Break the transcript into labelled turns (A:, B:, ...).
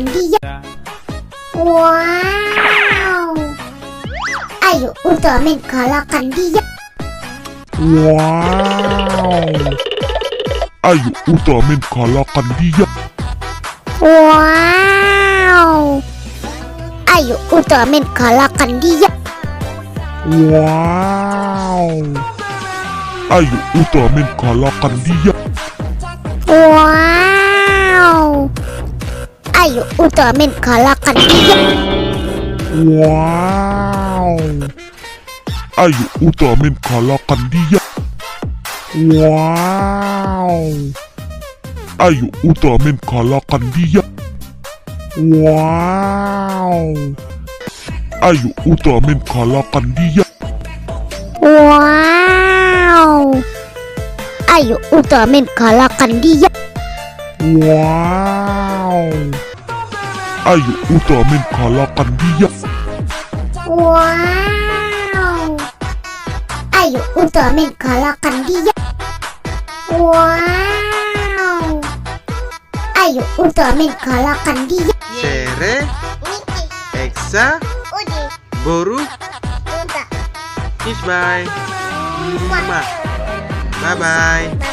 A: kalahkan dia. Wow. Ayo Ultraman kalahkan dia.
B: Wow. Ayo Ultraman kalahkan dia.
A: Wow. Ayo Ultraman kalahkan dia.
B: Wow. Ayo Ultraman kalahkan dia.
A: Wow. Ayo Ultraman kalahkan dia.
B: Wow. Ayo Ultraman kalahkan dia. Wow. Ayo Ultraman kalahkan dia. Wow. Ayo Ultraman kalahkan dia.
A: Wow. Ayo Ultraman kalahkan dia.
B: Wow. Ayo Ultraman kalahkan dia.
A: Wow. Ayo Ultraman kalahkan dia. Wow. Ayo Ultraman kalahkan dia.
C: Sere, Eksa, Boru, Kiss bye. Bye bye.